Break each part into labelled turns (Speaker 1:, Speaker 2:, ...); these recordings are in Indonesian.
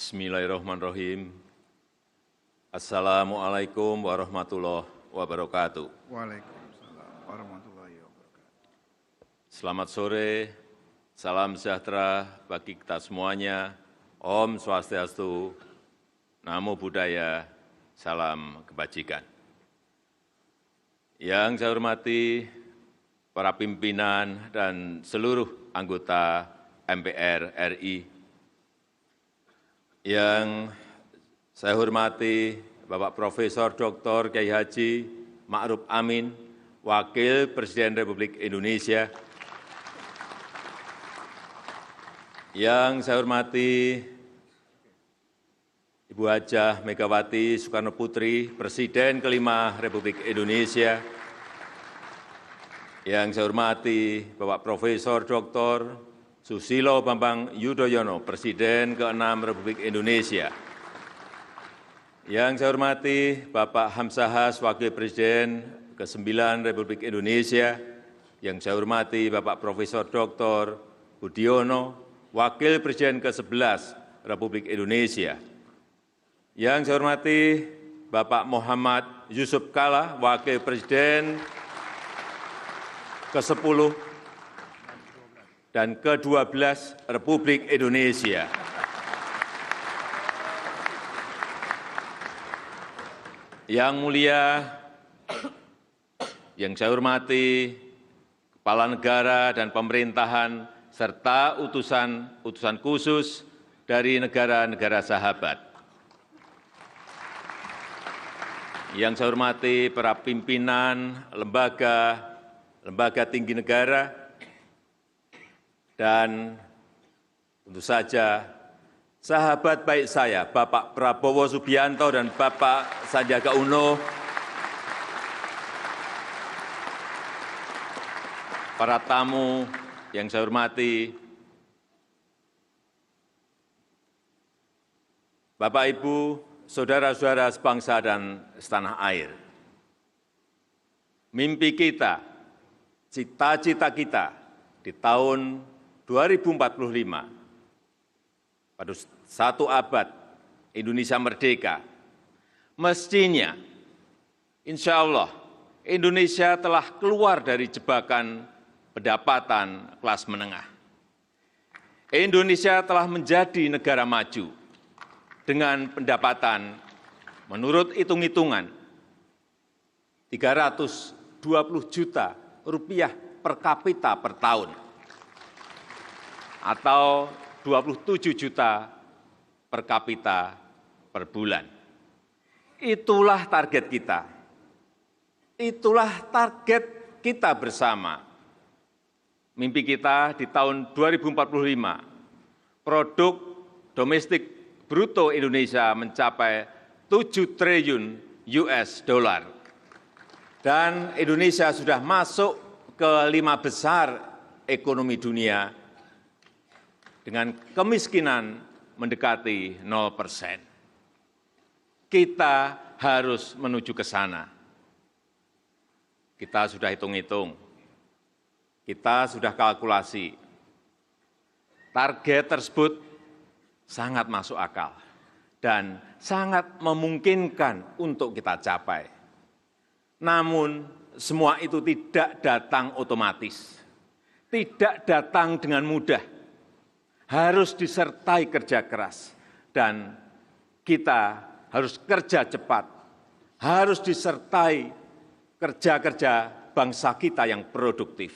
Speaker 1: Bismillahirrahmanirrahim. Assalamualaikum warahmatullahi wabarakatuh.
Speaker 2: Waalaikumsalam warahmatullahi wabarakatuh.
Speaker 1: Selamat sore, salam sejahtera bagi kita semuanya. Om Swastiastu, Namo Buddhaya, salam kebajikan. Yang saya hormati para pimpinan dan seluruh anggota MPR RI, yang saya hormati Bapak Profesor Dr. Kiai Haji Ma'ruf Amin, Wakil Presiden Republik Indonesia. Yang saya hormati Ibu Hajah Megawati Soekarno Putri, Presiden kelima Republik Indonesia. Yang saya hormati Bapak Profesor Dr. Susilo Bambang Yudhoyono, Presiden ke-6 Republik Indonesia. Yang saya hormati Bapak Hamzahas, Wakil Presiden ke-9 Republik Indonesia. Yang saya hormati Bapak Profesor Dr. Budiono, Wakil Presiden ke-11 Republik Indonesia. Yang saya hormati Bapak Muhammad Yusuf Kalla, Wakil Presiden ke-10 dan ke-12 Republik Indonesia. Yang mulia, yang saya hormati Kepala Negara dan Pemerintahan, serta utusan khusus dari negara-negara sahabat. Yang saya hormati para pimpinan lembaga tinggi negara, dan tentu saja sahabat baik saya, Bapak Prabowo Subianto dan Bapak Sandiaga Uno, para tamu yang saya hormati, Bapak, Ibu, saudara-saudara sebangsa dan setanah air. Mimpi kita, cita-cita kita di tahun 2045, pada 1 abad Indonesia merdeka, mestinya, insya Allah, Indonesia telah keluar dari jebakan pendapatan kelas menengah. Indonesia telah menjadi negara maju dengan pendapatan menurut hitung-hitungan 320 juta rupiah per kapita per tahun, atau 27 juta per kapita per bulan. Itulah target kita. Itulah target kita bersama. Mimpi kita di tahun 2045, produk domestik bruto Indonesia mencapai 7 triliun US dollar. Dan Indonesia sudah masuk ke 5 besar ekonomi dunia dengan kemiskinan mendekati 0%. Kita harus menuju ke sana. Kita sudah hitung-hitung, kita sudah kalkulasi. Target tersebut sangat masuk akal dan sangat memungkinkan untuk kita capai. Namun, semua itu tidak datang otomatis, tidak datang dengan mudah. Harus disertai kerja keras, dan kita harus kerja cepat, harus disertai kerja-kerja bangsa kita yang produktif.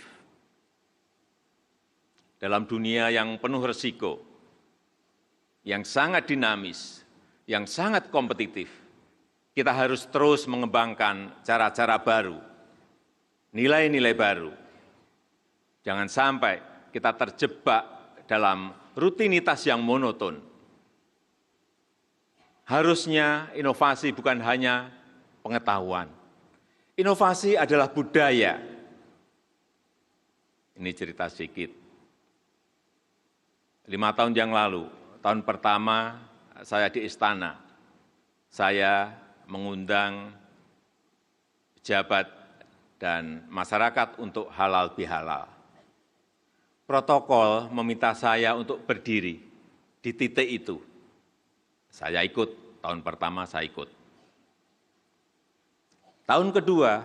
Speaker 1: Dalam dunia yang penuh risiko, yang sangat dinamis, yang sangat kompetitif, kita harus terus mengembangkan cara-cara baru, nilai-nilai baru. Jangan sampai kita terjebak dalam rutinitas yang monoton. Harusnya inovasi bukan hanya pengetahuan. Inovasi adalah budaya. Ini cerita sedikit. 5 tahun yang lalu, tahun pertama saya di istana, saya mengundang pejabat dan masyarakat untuk halal bihalal. Protokol meminta saya untuk berdiri di titik itu. Saya ikut, tahun pertama saya ikut. Tahun kedua,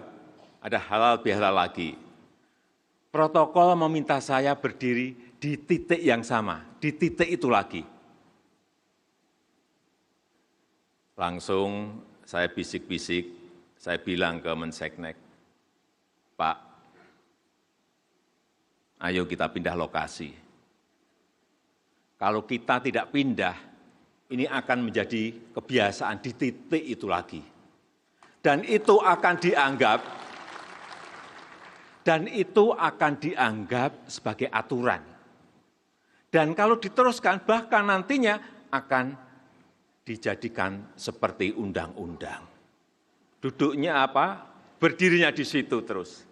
Speaker 1: ada halal bihalal lagi. Protokol meminta saya berdiri di titik yang sama, di titik itu lagi. Langsung saya bisik-bisik, saya bilang ke Menseknek, Pak, ayo kita pindah lokasi. Kalau kita tidak pindah, ini akan menjadi kebiasaan di titik itu lagi. Dan itu akan dianggap sebagai aturan. Dan kalau diteruskan, bahkan nantinya akan dijadikan seperti undang-undang. Duduknya apa? Berdirinya di situ terus.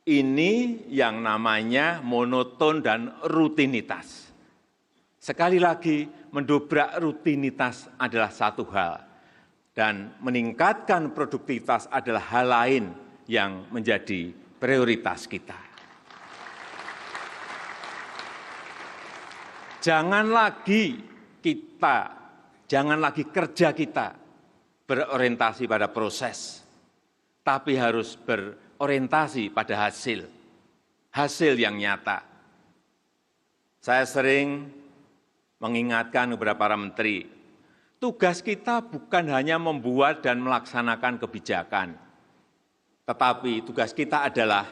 Speaker 1: Ini yang namanya monoton dan rutinitas. Sekali lagi, mendobrak rutinitas adalah satu hal. Dan meningkatkan produktivitas adalah hal lain yang menjadi prioritas kita. Jangan lagi kerja kita berorientasi pada proses, tapi harus berorientasi pada hasil yang nyata. Saya sering mengingatkan kepada para menteri, tugas kita bukan hanya membuat dan melaksanakan kebijakan, tetapi tugas kita adalah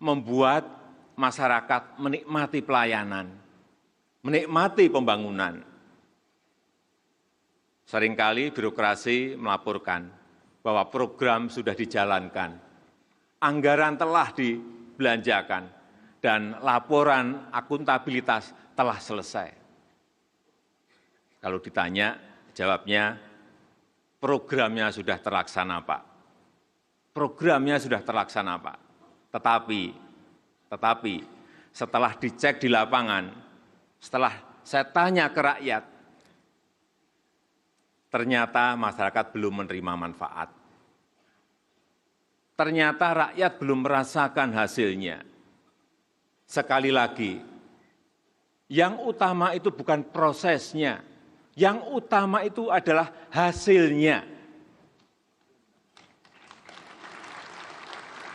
Speaker 1: membuat masyarakat menikmati pelayanan, menikmati pembangunan. Seringkali birokrasi melaporkan bahwa program sudah dijalankan, anggaran telah dibelanjakan, dan laporan akuntabilitas telah selesai. Kalau ditanya, jawabnya, programnya sudah terlaksana, Pak. Programnya sudah terlaksana, Pak. Tetapi setelah dicek di lapangan, setelah saya tanya ke rakyat, ternyata masyarakat belum menerima manfaat. Ternyata rakyat belum merasakan hasilnya. Sekali lagi, yang utama itu bukan prosesnya, yang utama itu adalah hasilnya.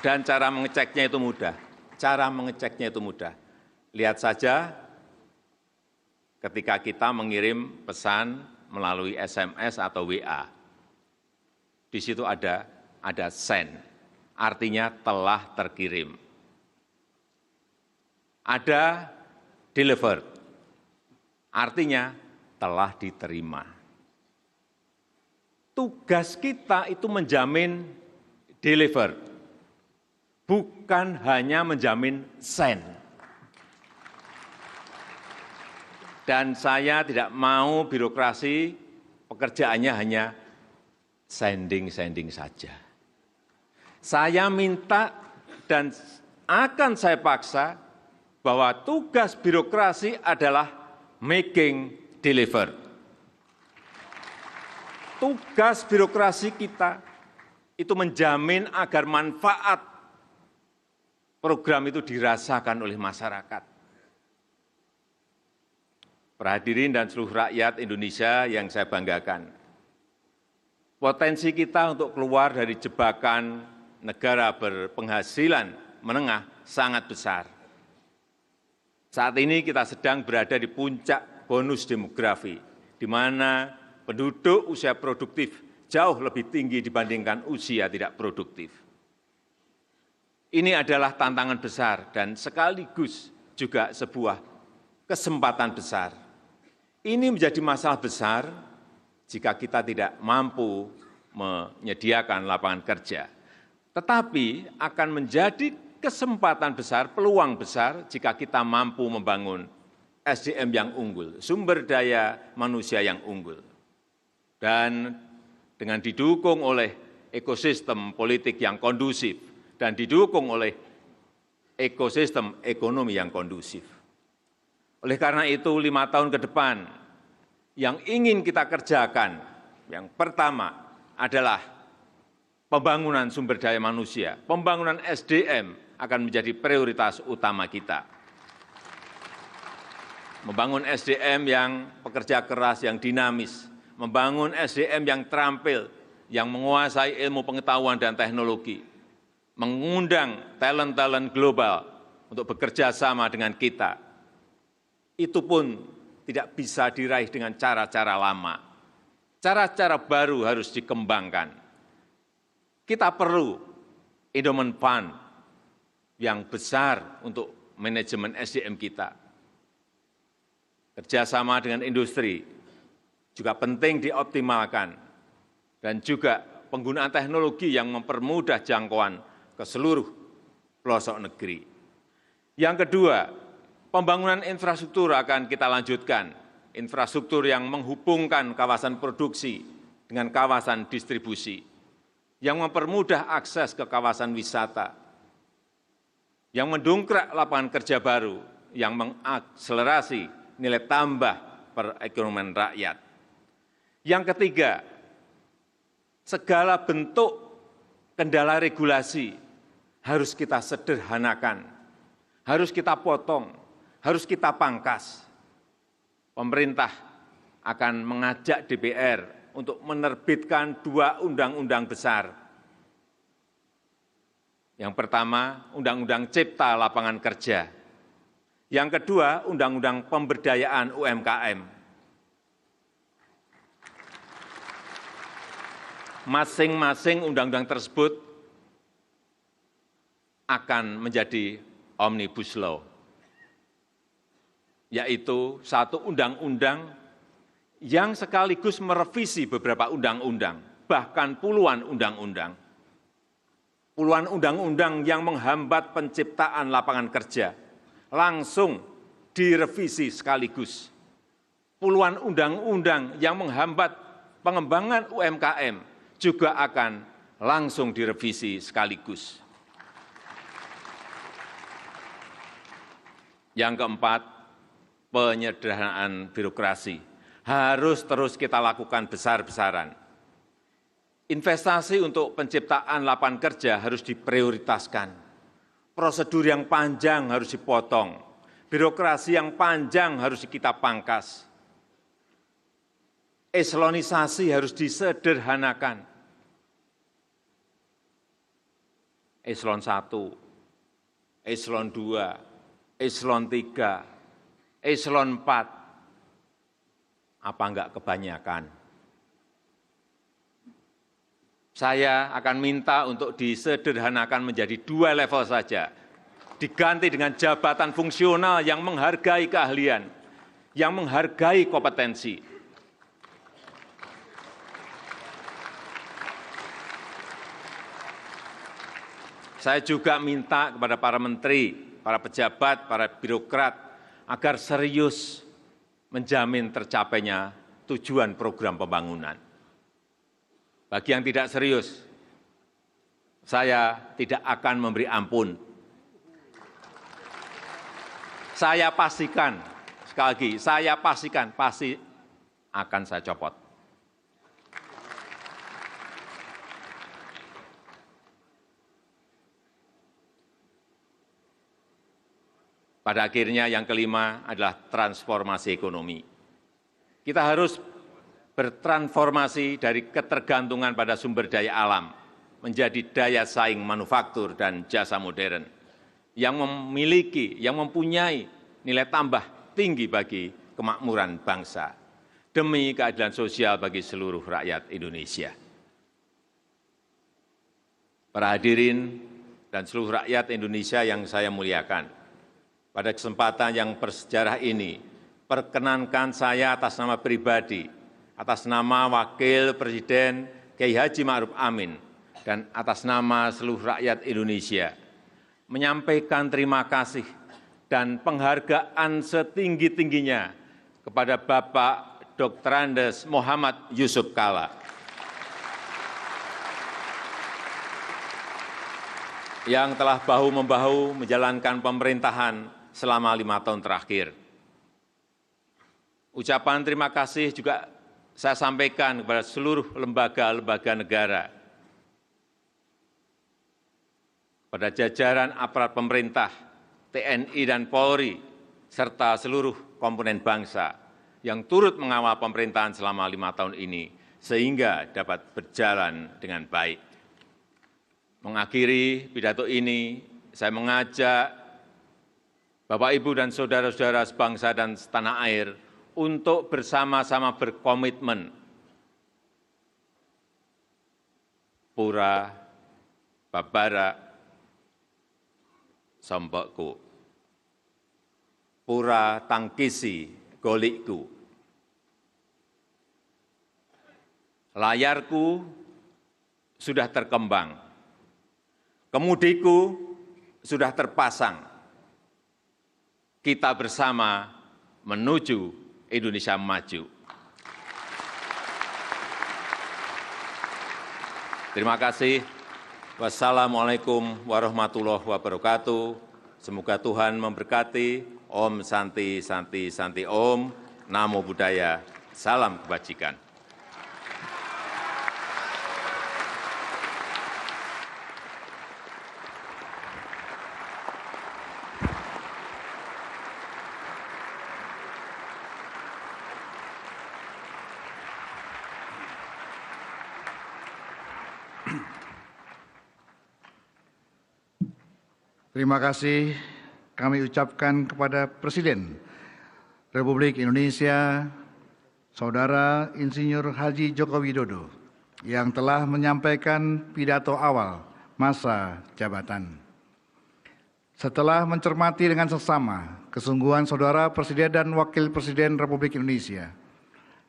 Speaker 1: Dan cara mengeceknya itu mudah. Lihat saja ketika kita mengirim pesan melalui SMS atau WA. Di situ ada send, artinya telah terkirim. Ada delivered, artinya telah diterima. Tugas kita itu menjamin delivered, bukan hanya menjamin send. Dan saya tidak mau birokrasi pekerjaannya hanya sending saja. Saya minta dan akan saya paksa bahwa tugas birokrasi adalah making deliver. Tugas birokrasi kita itu menjamin agar manfaat program itu dirasakan oleh masyarakat. Para hadirin dan seluruh rakyat Indonesia yang saya banggakan, potensi kita untuk keluar dari jebakan negara berpenghasilan menengah sangat besar. Saat ini kita sedang berada di puncak bonus demografi, di mana penduduk usia produktif jauh lebih tinggi dibandingkan usia tidak produktif. Ini adalah tantangan besar dan sekaligus juga sebuah kesempatan besar. Ini menjadi masalah besar jika kita tidak mampu menyediakan lapangan kerja. Tetapi akan menjadi kesempatan besar, peluang besar jika kita mampu membangun SDM yang unggul, sumber daya manusia yang unggul. Dan dengan didukung oleh ekosistem politik yang kondusif dan didukung oleh ekosistem ekonomi yang kondusif. Oleh karena itu, 5 tahun ke depan yang ingin kita kerjakan, yang pertama adalah pembangunan sumber daya manusia, pembangunan SDM akan menjadi prioritas utama kita. Membangun SDM yang pekerja keras, yang dinamis, membangun SDM yang terampil, yang menguasai ilmu pengetahuan dan teknologi, mengundang talent-talent global untuk bekerja sama dengan kita. Itu pun tidak bisa diraih dengan cara-cara lama. Cara-cara baru harus dikembangkan. Kita perlu endowment fund yang besar untuk manajemen SDM kita. Kerjasama dengan industri juga penting dioptimalkan, dan juga penggunaan teknologi yang mempermudah jangkauan ke seluruh pelosok negeri. Yang kedua, pembangunan infrastruktur akan kita lanjutkan, infrastruktur yang menghubungkan kawasan produksi dengan kawasan distribusi, yang mempermudah akses ke kawasan wisata, yang mendongkrak lapangan kerja baru, yang mengakselerasi nilai tambah perekonomian rakyat. Yang ketiga, segala bentuk kendala regulasi harus kita sederhanakan, harus kita potong, harus kita pangkas. Pemerintah akan mengajak DPR untuk menerbitkan 2 undang-undang besar. Yang pertama, Undang-Undang Cipta Lapangan Kerja. Yang kedua, Undang-Undang Pemberdayaan UMKM. Masing-masing undang-undang tersebut akan menjadi omnibus law, yaitu satu undang-undang yang sekaligus merevisi beberapa undang-undang, bahkan puluhan undang-undang. Puluhan undang-undang yang menghambat penciptaan lapangan kerja langsung direvisi sekaligus. Puluhan undang-undang yang menghambat pengembangan UMKM juga akan langsung direvisi sekaligus. Yang keempat, penyederhanaan birokrasi harus terus kita lakukan besar-besaran. Investasi untuk penciptaan lapangan kerja harus diprioritaskan. Prosedur yang panjang harus dipotong. Birokrasi yang panjang harus kita pangkas. Eselonisasi harus disederhanakan. Eselon 1, Eselon 2, Eselon 3, Eselon 4. Apa enggak kebanyakan? Saya akan minta untuk disederhanakan menjadi 2 level saja. Diganti dengan jabatan fungsional yang menghargai keahlian, yang menghargai kompetensi. Saya juga minta kepada para menteri, para pejabat, para birokrat, agar serius menjamin tercapainya tujuan program pembangunan. Bagi yang tidak serius, saya tidak akan memberi ampun. Saya pastikan, sekali lagi, saya pastikan, pasti akan saya copot. Pada akhirnya yang kelima adalah transformasi ekonomi. Kita harus bertransformasi dari ketergantungan pada sumber daya alam menjadi daya saing manufaktur dan jasa modern yang memiliki, yang mempunyai nilai tambah tinggi bagi kemakmuran bangsa demi keadilan sosial bagi seluruh rakyat Indonesia. Para hadirin dan seluruh rakyat Indonesia yang saya muliakan, pada kesempatan yang bersejarah ini, perkenankan saya atas nama pribadi, atas nama Wakil Presiden Kiai Haji Ma'ruf Amin, dan atas nama seluruh rakyat Indonesia, menyampaikan terima kasih dan penghargaan setinggi-tingginya kepada Bapak Dr. Andes Muhammad Yusuf Kalla, yang telah bahu-membahu menjalankan pemerintahan selama 5 tahun terakhir. Ucapan terima kasih juga saya sampaikan kepada seluruh lembaga-lembaga negara, pada jajaran aparat pemerintah, TNI dan Polri, serta seluruh komponen bangsa yang turut mengawal pemerintahan selama 5 tahun ini, sehingga dapat berjalan dengan baik. Mengakhiri pidato ini, saya mengajak Bapak, Ibu, dan saudara-saudara sebangsa dan setanah air untuk bersama-sama berkomitmen pura babara sombokku, pura tangkisi golikku, layarku sudah terkembang, kemudiku sudah terpasang. Kita bersama menuju Indonesia maju. Terima kasih. Wassalamualaikum warahmatullahi wabarakatuh. Semoga Tuhan memberkati. Om Santi Santi Santi Om. Namo Buddhaya. Salam kebajikan.
Speaker 2: Terima kasih kami ucapkan kepada Presiden Republik Indonesia, Saudara Insinyur Haji Joko Widodo, yang telah menyampaikan pidato awal masa jabatan. Setelah mencermati dengan seksama kesungguhan Saudara Presiden dan Wakil Presiden Republik Indonesia,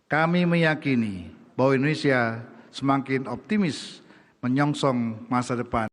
Speaker 2: kami meyakini bahwa Indonesia semakin optimis menyongsong masa depan.